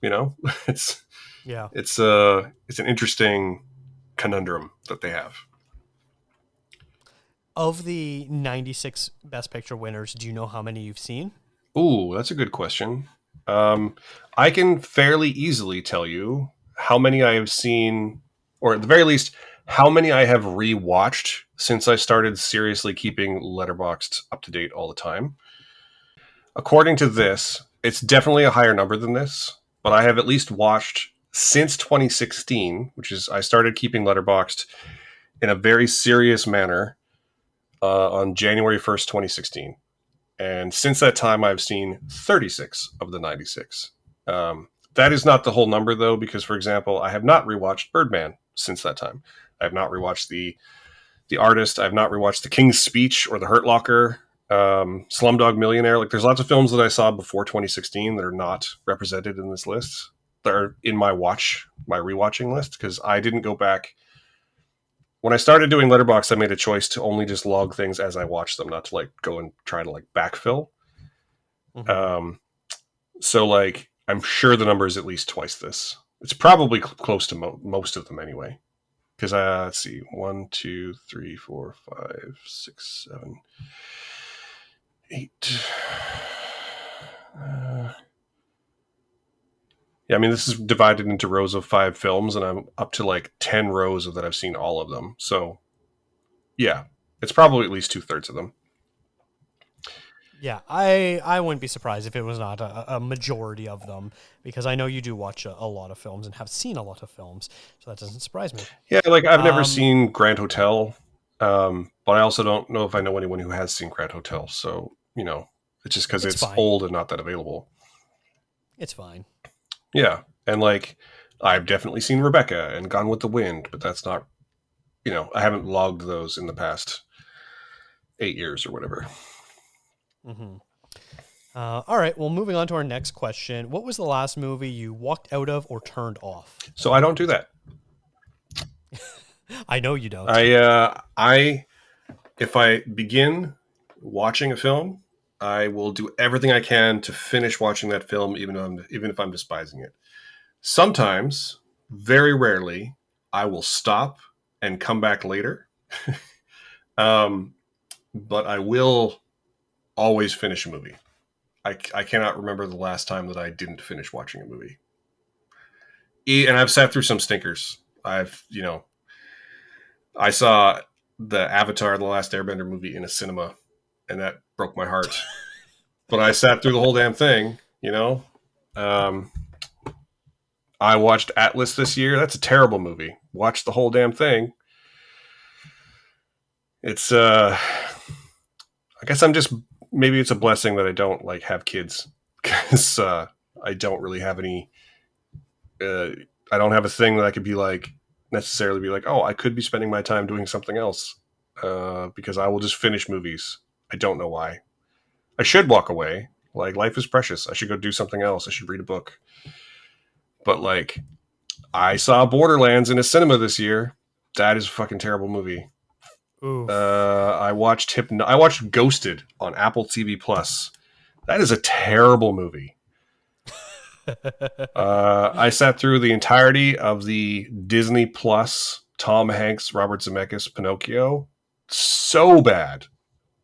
You know, it's Yeah. it's an interesting conundrum that they have. Of the 96 Best Picture winners, do you know how many you've seen? Ooh, that's a good question. Um, I can fairly easily tell you how many I have seen or at the very least, how many I have rewatched since I started seriously keeping Letterboxd up to date all the time. According to this, it's definitely a higher number than this, but I have at least watched since 2016, which is I started keeping Letterboxd in a very serious manner on January 1st, 2016. And since that time, I've seen 36 of the 96. That is not the whole number, though, because, for example, I have not rewatched Birdman since that time. I have not rewatched the Artist. I have not rewatched The King's Speech or The Hurt Locker, Slumdog Millionaire. Like, there's lots of films that I saw before 2016 that are not represented in this list. That are in my rewatching list, because I didn't go back. When I started doing Letterboxd, I made a choice to only just log things as I watch them, not to like go and try to like backfill. Mhm. So like, I'm sure the number is at least twice this. It's probably close to most of them anyway. Because let's see, 1, 2, 3, 4, 5, 6, 7, 8. Yeah, I mean, this is divided into rows of 5 films, and I'm up to like 10 rows of that I've seen all of them. So, yeah, it's probably at least 2/3 of them. Yeah, I wouldn't be surprised if it was not a majority of them, because I know you do watch a lot of films and have seen a lot of films, so that doesn't surprise me. Yeah, like I've never Um, seen Grand Hotel, but I also don't know if I know anyone who has seen Grand Hotel. So, it's just because it's it's fine. old and not that available. It's fine. Yeah, and like I've definitely seen Rebecca and Gone with the Wind, but that's not, I haven't logged those in the past 8 years or whatever. Hmm. All right. Well, moving on to our next question. What was the last movie you walked out of or turned off? So I don't do that. I know you don't. I if I begin watching a film, I will do everything I can to finish watching that film, even if I'm despising it. Sometimes, very rarely, I will stop and come back later. um, but I will always finish a movie. I cannot remember the last time that I didn't finish watching a movie. And I've sat through some stinkers. I saw the Avatar: The Last Airbender movie in a cinema, and that broke my heart. But I sat through the whole damn thing. Um, I watched Atlas this year. That's a terrible movie. Watched the whole damn thing. It's I guess I'm just maybe it's a blessing that I don't like have kids, because I don't really have any. Uh, I don't have a thing that I could be like necessarily be like, oh, I could be spending my time doing something else, because I will just finish movies. I don't know why. I should walk away. Like, life is precious. I should go do something else. I should read a book. But like, I saw Borderlands in a cinema this year. That is a fucking terrible movie. Oof. I watched Ghosted on Apple TV Plus. That is a terrible movie. I sat through the entirety of the Disney Plus Tom Hanks, Robert Zemeckis Pinocchio. So bad.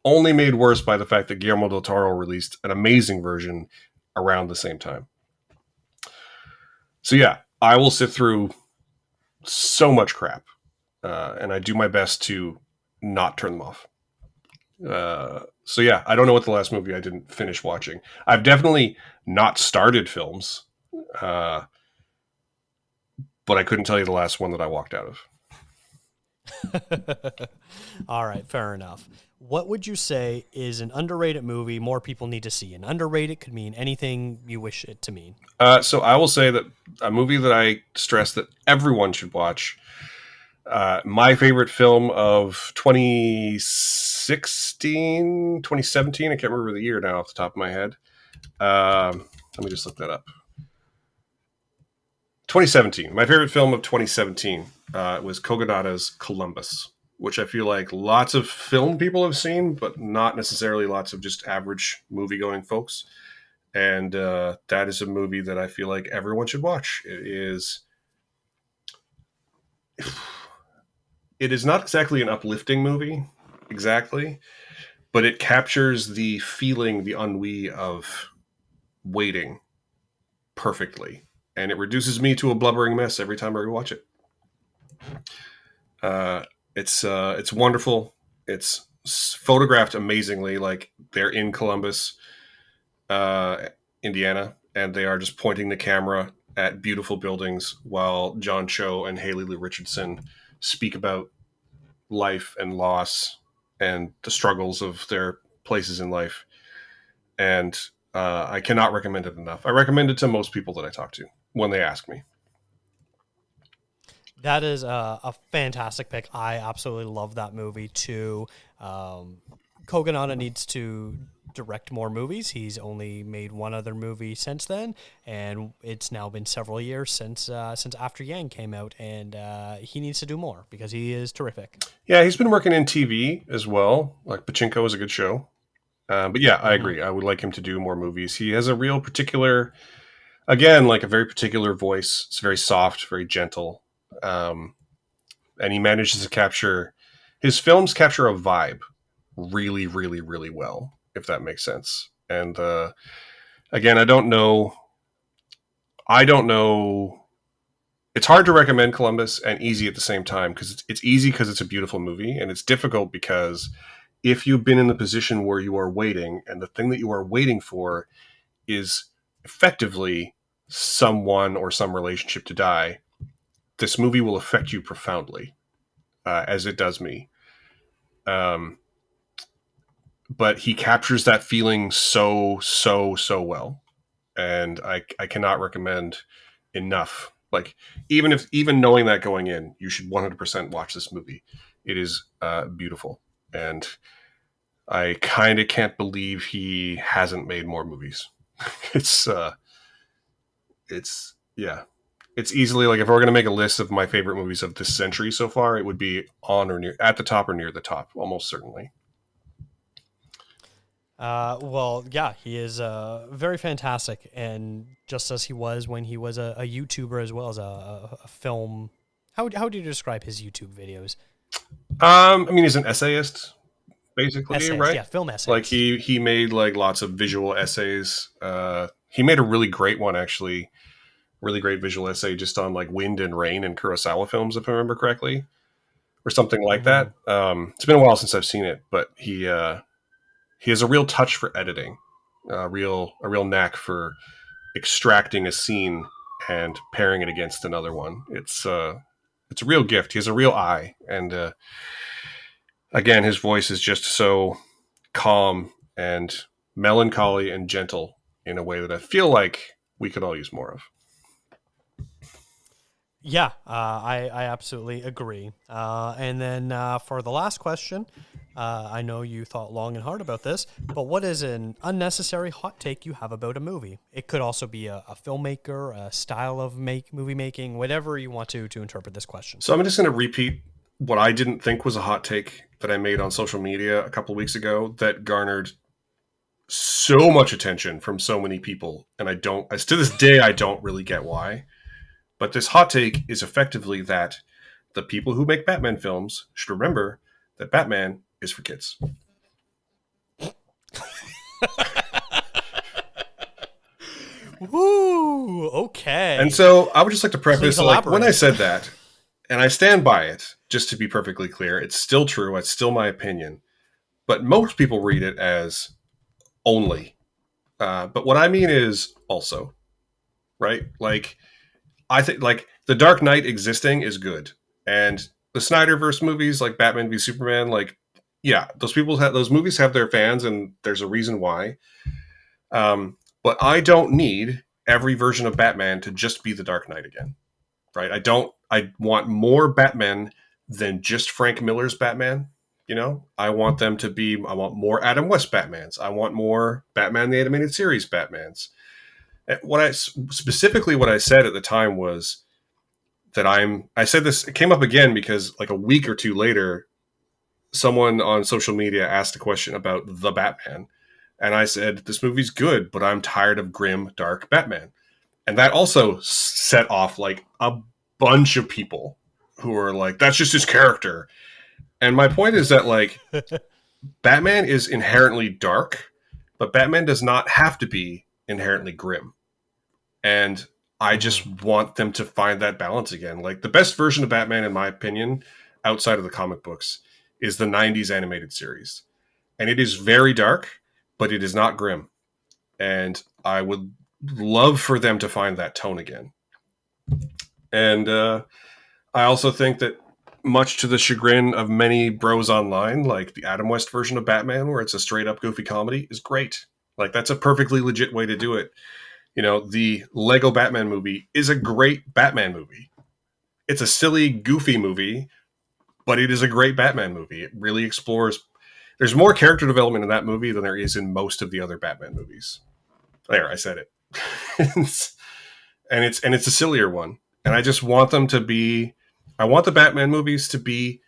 Only made worse by the fact that Guillermo del Toro released an amazing version around the same time. So yeah, I will sit through so much crap, and I do my best to not turn them off. So yeah, I don't know what the last movie I didn't finish watching. I've definitely not started films, uh, but I couldn't tell you the last one that I walked out of. All right, fair enough. What would you say is an underrated movie more people need to see? And underrated could mean anything you wish it to mean. So I will say that a movie that I stress that everyone should watch. My favorite film of 2016, 2017. I can't remember the year now off the top of my head. Let me just look that up. 2017. My favorite film of 2017 was Kogonada's Columbus, which I feel like lots of film people have seen, but not necessarily lots of just average movie-going folks. And that is a movie that I feel like everyone should watch. It is not exactly an uplifting movie, exactly, but it captures the feeling, the ennui of waiting perfectly. And it reduces me to a blubbering mess every time I rewatch it. Uh, it's wonderful. It's photographed amazingly. Like they're in Columbus, uh, Indiana, and they are just pointing the camera at beautiful buildings while John Cho and Haley Lou Richardson speak about life and loss and the struggles of their places in life. And I cannot recommend it enough. I recommend it to most people that I talk to when they ask me. That is a fantastic pick. I absolutely love that movie too. Um, Kogonada needs to direct more movies. He's only made one other movie since then, and it's now been several years since After Yang came out, and he needs to do more because he is terrific. Yeah, he's been working in TV as well. Like Pachinko is a good show. But yeah, I Hmm. agree. I would like him to do more movies. He has a real particular, again, like a very particular voice. It's very soft, very gentle, um, and he manages to capture his films capture a vibe really, really, really well. If that makes sense. And again, I don't know. I don't know. It's hard to recommend Columbus and easy at the same time because it's easy because it's a beautiful movie, and it's difficult because if you've been in the position where you are waiting and the thing that you are waiting for is effectively someone or some relationship to die, this movie will affect you profoundly, as it does me. Um, but he captures that feeling so well, and I cannot recommend enough. Like even knowing that going in, you should 100% watch this movie. It is beautiful, and I kind of can't believe he hasn't made more movies. it's it's yeah, it's easily like if we're gonna make a list of my favorite movies of this century so far, it would be on or near at the top or near the top, almost certainly. Well, yeah, he is very fantastic, and just as he was when he was a YouTuber as well as a film. How do you describe his YouTube videos? I mean, he's an essayist, basically, Essays, right? yeah, film Like essays. he made like lots of visual essays. He made a really great one actually, really great visual essay just on like wind and rain and Kurosawa films, if I remember correctly, or something like Hmm. that. It's been a while since I've seen it, but he has a real touch for editing, a real knack for extracting a scene and pairing it against another one. It's a real gift. He has a real eye, and again, his voice is just so calm and melancholy and gentle in a way that I feel like we could all use more of. Yeah, I absolutely agree. And then for the last question, I know you thought long and hard about this, but what is an unnecessary hot take you have about a movie? It could also be a filmmaker, a style of movie making, whatever you want to interpret this question. So I'm just going to repeat what I didn't think was a hot take that I made on social media a couple of weeks ago that garnered so much attention from so many people, and as to this day, I don't really get why. But this hot take is effectively that the people who make Batman films should remember that Batman is for kids. Woo! And Okay. so I would just like to Please preface, like, when I elaborate. said that, and I stand by it, just to be perfectly clear, it's still true. It's still my opinion. But most people read it as only. But what I mean is also, right? Like, I think, like, The Dark Knight existing is good. And the Snyderverse movies, like Batman v Superman, like, yeah, those movies have their fans, and there's a reason why. But I don't need every version of Batman to just be the Dark Knight again, right? I don't. I want more Batman than just Frank Miller's Batman. You know, I want them to be. I want more Adam West Batmans. I want more Batman the Animated Series Batmans. What I said at the time was that I said this. It came up again because like a week or two later, someone on social media asked a question about the Batman, and I said this movie's good, but I'm tired of grim, dark Batman. And that also set off like a bunch of people who are like, that's just his character. And my point is that like Batman is inherently dark, but Batman does not have to be inherently grim. And I just want them to find that balance again. Like the best version of Batman, in my opinion, outside of the comic books, is the 90s animated series. And it is very dark, but it is not grim. And I would love for them to find that tone again. And I also think that, much to the chagrin of many bros online, like the Adam West version of Batman, where it's a straight up goofy comedy, is great. Like that's a perfectly legit way to do it. You know, the Lego Batman movie is a great Batman movie. It's a silly, goofy movie, but it is a great Batman movie. It really explores. There's more character development in that movie than there is in most of the other Batman movies. There, I said it. and it's a sillier one. And I just want them to be. I want the Batman movies to be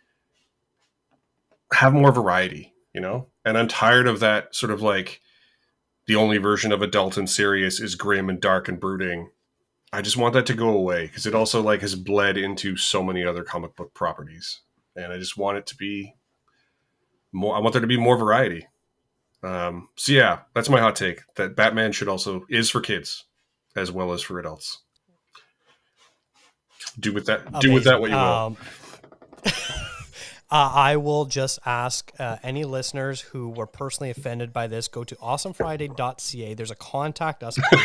have more variety, you know. And I'm tired of that sort of like the only version of adult and serious is grim and dark and brooding. I just want that to go away because it also like has bled into so many other comic book properties, and I just want it to be more. I want there to be more variety. So yeah, that's my hot take. That Batman should also is for kids as well as for adults. Do with that Amazing. What you will. I will just ask any listeners who were personally offended by this, go to awesomefriday.ca. There's a contact us page,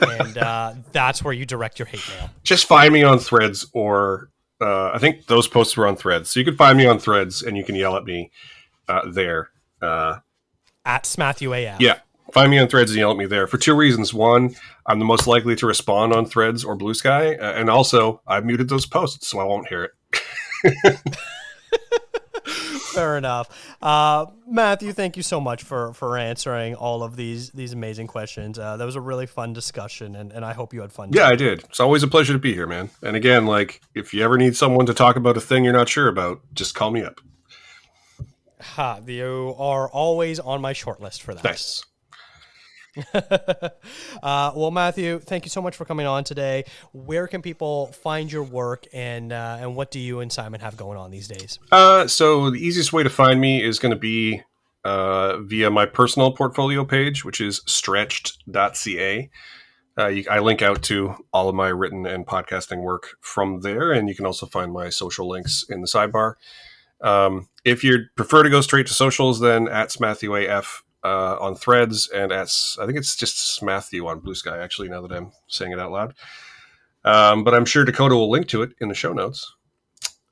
and that's where you direct your hate mail. Just find me on Threads, or I think those posts were on Threads. So you can find me on Threads and you can yell at me there. At SmatthewAF. Yeah. Find me on Threads and yell at me there for two reasons. One, I'm the most likely to respond on Threads or Blue Sky. And also, I've muted those posts, so I won't hear it. Fair enough. Matthew, thank you so much for answering all of these amazing questions. That was a really fun discussion, and I hope you had fun. Yeah, I did. It's always a pleasure to be here, man. And again, like, if you ever need someone to talk about a thing you're not sure about, just call me up. You are always on my short list for that. Nice. Well, Matthew, thank you so much for coming on today. Where can people find your work, and what do you and Simon have going on these days? So the easiest way to find me is going to be via my personal portfolio page, which is stretched.ca. I link out to all of my written and podcasting work from there, and you can also find my social links in the sidebar. If you prefer to go straight to socials, then at SmatthewAF on Threads, and I think it's just Smatthew on Blue Sky, actually, now that I'm saying it out loud. But I'm sure Dakota will link to it in the show notes.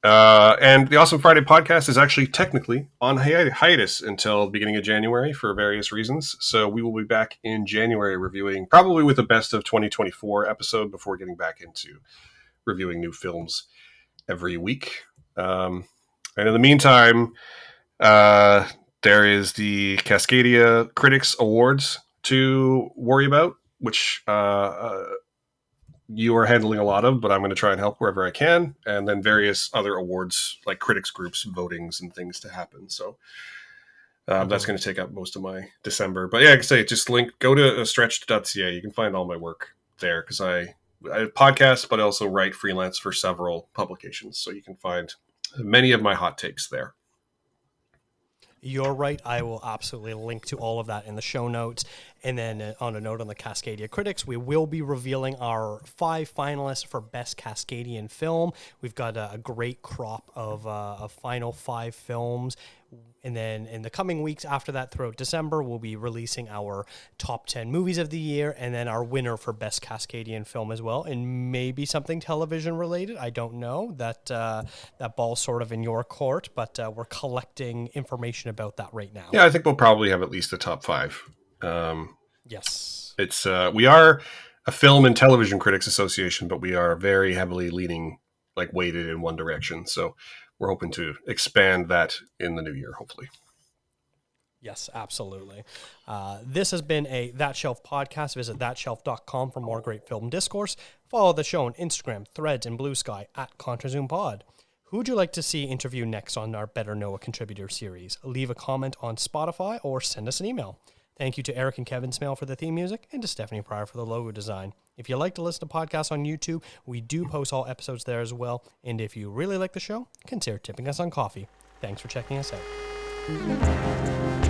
And the Awesome Friday podcast is actually technically on hiatus until the beginning of January for various reasons. So we will be back in January reviewing, probably with a best of 2024 episode before getting back into reviewing new films every week. And in the meantime, there is the Cascadia Critics Awards to worry about, which you are handling a lot of, but I'm going to try and help wherever I can. And then various other awards, like critics groups, votings, and things to happen. So that's going to take up most of my December. But yeah, like I say, just go to stretched.ca. You can find all my work there because I podcast, but I also write freelance for several publications. So you can find many of my hot takes there. You're right. I will absolutely link to all of that in the show notes. And then on a note on the Cascadia Critics, we will be revealing our 5 finalists for Best Cascadian Film. We've got a great crop of final 5 films. And then in the coming weeks after that, throughout December, we'll be releasing our top 10 movies of the year, and then our winner for Best Cascadian Film as well, and maybe something television related. I don't know. That ball's sort of in your court, but we're collecting information about that right now. Yeah, I think we'll probably have at least a top 5. Yes. It's we are a film and television critics association, but we are very heavily leaning, like, weighted in one direction. So we're hoping to expand that in the new year, hopefully. Yes, absolutely. This has been a That Shelf podcast. Visit thatshelf.com for more great film discourse. Follow the show on Instagram, Threads, and Blue Sky at ContraZoomPod. Who would you like to see interview next on our Better Know a Contributor series? Leave a comment on Spotify or send us an email. Thank you to Eric and Kevin Smale for the theme music and to Stephanie Pryor for the logo design. If you like to listen to podcasts on YouTube, we do post all episodes there as well. And if you really like the show, consider tipping us on coffee. Thanks for checking us out.